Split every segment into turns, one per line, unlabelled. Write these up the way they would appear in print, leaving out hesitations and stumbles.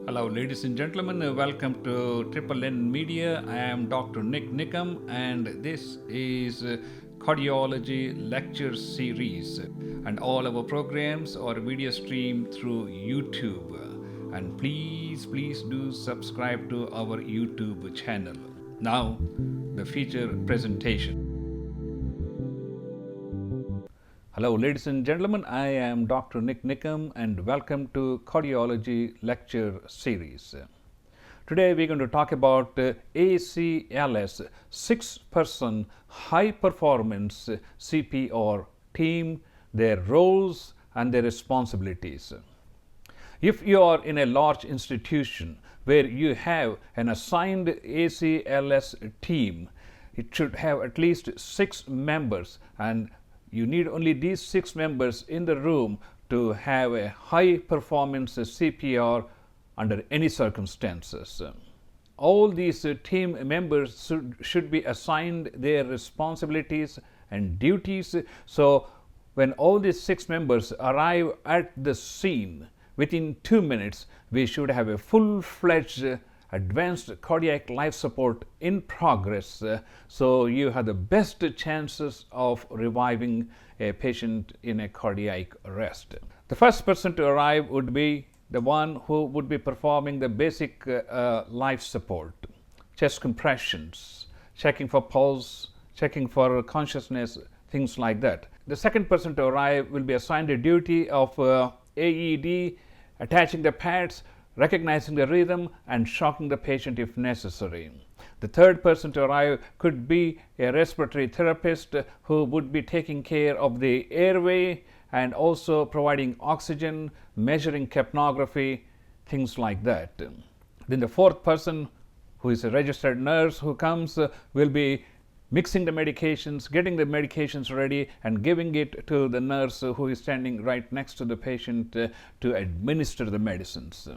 Hello, ladies and gentlemen. Welcome to Triple N Media. I am Dr. Nik Nikam, and this is Cardiology Lecture Series. And all our programs are video streamed through YouTube. And please do subscribe to our YouTube channel. Now, the feature presentation. Hello, ladies and gentlemen. I am Dr. Nik Nikam, and welcome to Cardiology Lecture Series. Today, we're going to talk about Acls, 6-person high-performance CPR team, their roles and their responsibilities. If you are in a large institution where you have an assigned Acls team, it should have at least 6 members, and you need only these 6 members in the room to have a high performance CPR under any circumstances. All these team members should be assigned their responsibilities and duties. So when all these 6 members arrive at the scene, within 2 minutes, we should have a full-fledged advanced cardiac life support in progress, so you have the best chances of reviving a patient in a cardiac arrest. The first person to arrive would be the one who would be performing the basic life support, chest compressions, checking for pulse, checking for consciousness, things like that. The second person to arrive will be assigned a duty of AED, attaching the pads, recognizing the rhythm, and shocking the patient if necessary. The third person to arrive could be a respiratory therapist who would be taking care of the airway and also providing oxygen, measuring capnography, things like that. Then the fourth person, who is a registered nurse who comes, will be mixing the medications, getting the medications ready, and giving it to the nurse who is standing right next to the patient to administer the medicines.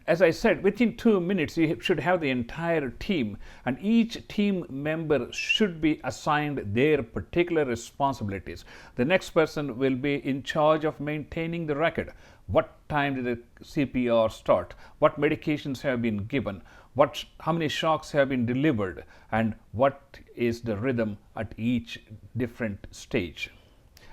As I said, within 2 minutes, you should have the entire team, and each team member should be assigned their particular responsibilities. The next person will be in charge of maintaining the record. What time did the CPR start? What medications have been given? How many shocks have been delivered? And what is the rhythm at each different stage?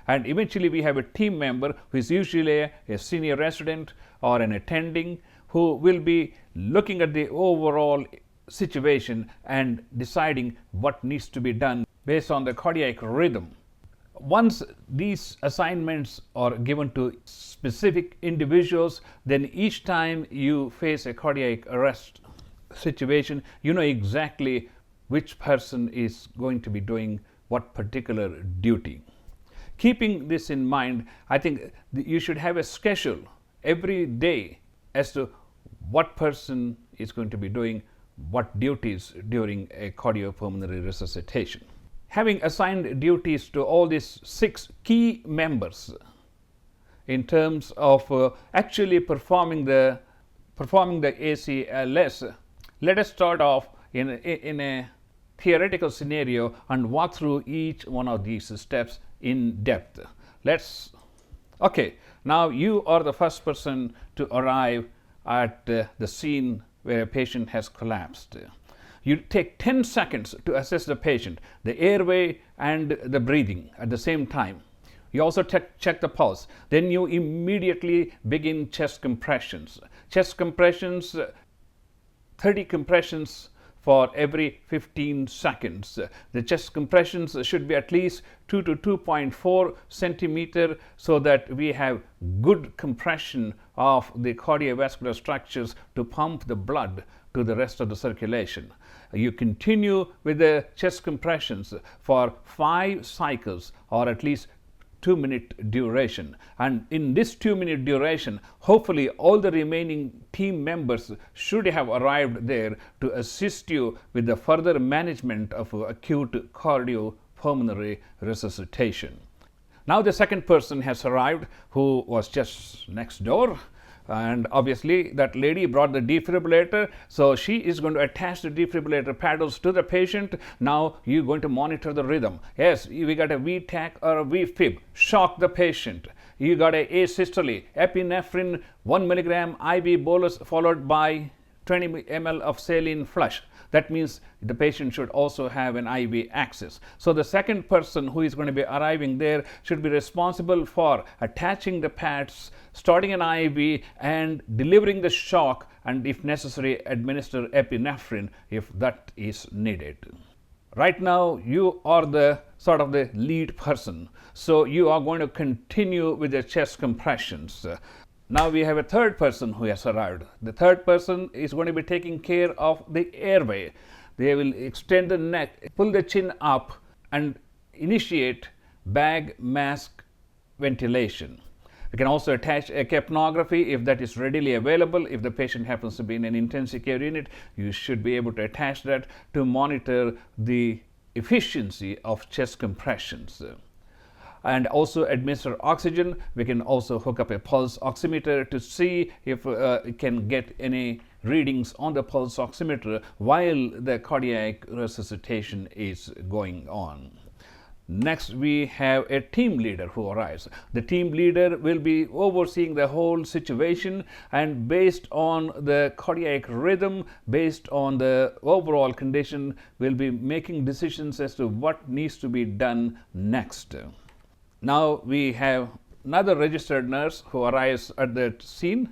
And eventually we have a team member who is usually a senior resident or an attending, who will be looking at the overall situation and deciding what needs to be done based on the cardiac rhythm. Once these assignments are given to specific individuals, then each time you face a cardiac arrest situation, you know exactly which person is going to be doing what particular duty. Keeping this in mind, I think you should have a schedule every day as to what person is going to be doing what duties during a cardiopulmonary resuscitation. Having assigned duties to all these 6 key members in terms of actually performing the Acls, let us start off in a theoretical scenario and walk through each one of these steps in depth. Okay, now you are the first person to arrive at the scene where a patient has collapsed. You take 10 seconds to assess the patient, the airway and the breathing at the same time. You also check the pulse. Then you immediately begin chest compressions. Chest compressions, 30 compressions for every 15 seconds. The chest compressions should be at least 2 to 2.4 centimeter so that we have good compression of the cardiovascular structures to pump the blood to the rest of the circulation. You continue with the chest compressions for 5 cycles or at least 2-minute duration, and in this 2-minute duration, hopefully all the remaining team members should have arrived there to assist you with the further management of acute cardiopulmonary resuscitation. Now the second person has arrived, who was just next door, And obviously that lady brought the defibrillator, so she is going to attach the defibrillator paddles to the patient. Now you're going to monitor the rhythm. Yes, we got a VTAC or a VFib, shock the patient. You got a asystole, epinephrine 1 milligram IV bolus followed by 20 ml of saline flush. That means the patient should also have an IV access. So the second person who is going to be arriving there should be responsible for attaching the pads, starting an IV, and delivering the shock, and if necessary, administer epinephrine if that is needed. Right now, you are the sort of the lead person, so you are going to continue with the chest compressions. Now we have a third person who has arrived. The third person is going to be taking care of the airway. They will extend the neck, pull the chin up, and initiate bag mask ventilation. We can also attach a capnography if that is readily available. If the patient happens to be in an intensive care unit, you should be able to attach that to monitor the efficiency of chest compressions. And also administer oxygen. We can also hook up a pulse oximeter to see if it can get any readings on the pulse oximeter while the cardiac resuscitation is going on. Next, we have a team leader who arrives. The team leader will be overseeing the whole situation, and based on the cardiac rhythm, based on the overall condition, will be making decisions as to what needs to be done next. Now we have another registered nurse who arrives at the scene.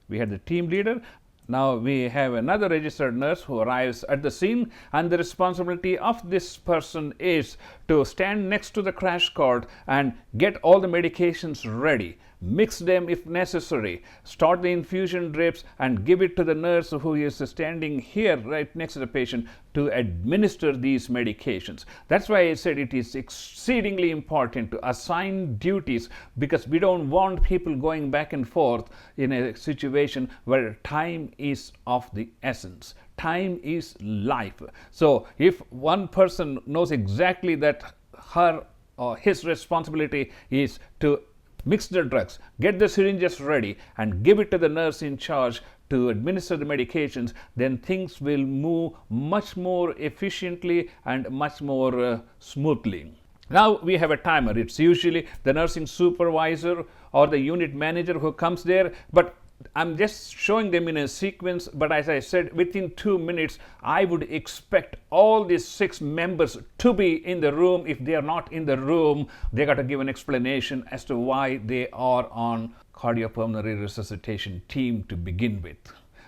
We had the team leader. Now we have another registered nurse who arrives at the scene, and the responsibility of this person is to stand next to the crash cart and get all the medications ready, mix them if necessary, start the infusion drips, and give it to the nurse who is standing here right next to the patient to administer these medications. That's why I said it is exceedingly important to assign duties, because we don't want people going back and forth in a situation where time is of the essence. Time is life. So if one person knows exactly that her or his responsibility is to mix the drugs, get the syringes ready, and give it to the nurse in charge to administer the medications, then things will move much more efficiently and much more smoothly. Now we have a timer. It's usually the nursing supervisor or the unit manager who comes there, but I'm just showing them in a sequence. But as I said, within 2 minutes, I would expect all these 6 members to be in the room. If they are not in the room, they got to give an explanation as to why they are on cardiopulmonary resuscitation team to begin with.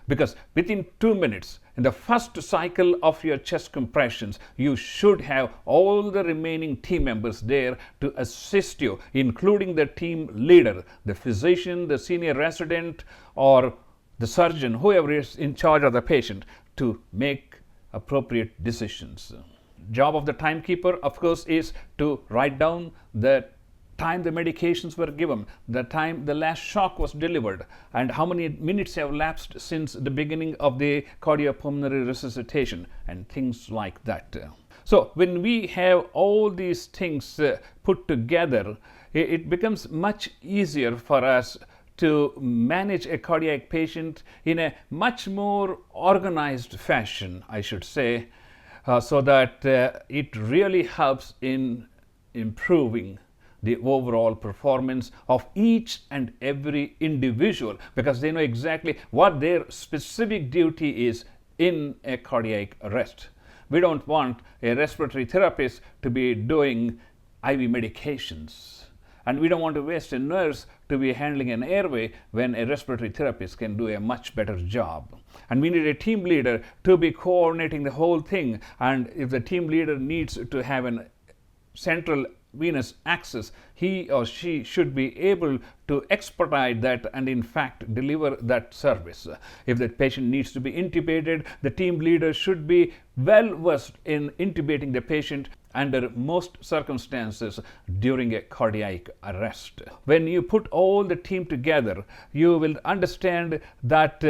Because within 2 minutes, in the first cycle of your chest compressions, you should have all the remaining team members there to assist you, including the team leader, the physician, the senior resident, or the surgeon, whoever is in charge of the patient, to make appropriate decisions. Job of the timekeeper, of course, is to write down the time the medications were given, the time the last shock was delivered, and how many minutes have lapsed since the beginning of the cardiopulmonary resuscitation, and things like that. So when we have all these things put together, it becomes much easier for us to manage a cardiac patient in a much more organized fashion, I should say, so that it really helps in improving the overall performance of each and every individual, because they know exactly what their specific duty is in a cardiac arrest. We don't want a respiratory therapist to be doing IV medications, and we don't want to waste a nurse to be handling an airway when a respiratory therapist can do a much better job. And we need a team leader to be coordinating the whole thing, and if the team leader needs to have an central venous access, he or she should be able to expedite that and in fact deliver that service. If the patient needs to be intubated, the team leader should be well versed in intubating the patient under most circumstances during a cardiac arrest. When you put all the team together, you will understand that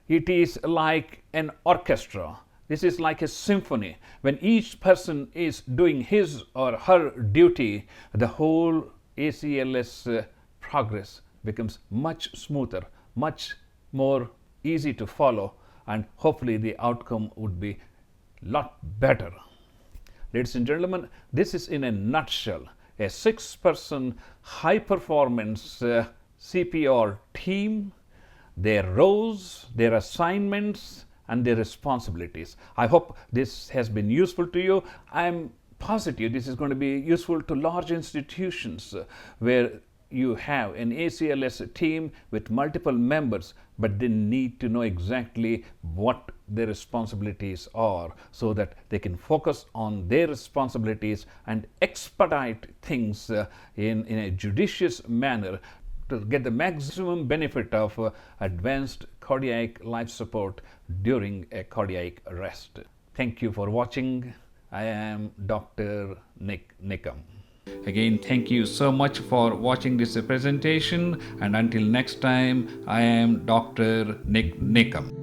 it is like an orchestra. This is like a symphony. When each person is doing his or her duty, the whole ACLS progress becomes much smoother, much more easy to follow, and hopefully the outcome would be lot better. Ladies and gentlemen, this is in a nutshell a 6-person high performance CPR team, their roles, their assignments, and their responsibilities. I hope this has been useful to you. I am positive this is going to be useful to large institutions where you have an ACLS team with multiple members, but they need to know exactly what their responsibilities are so that they can focus on their responsibilities and expedite things in a judicious manner to get the maximum benefit of advanced cardiac life support during a cardiac arrest. Thank you for watching. I am Dr. Nik Nikam. Again, thank you so much for watching this presentation, and until next time, I am Dr. Nik Nikam.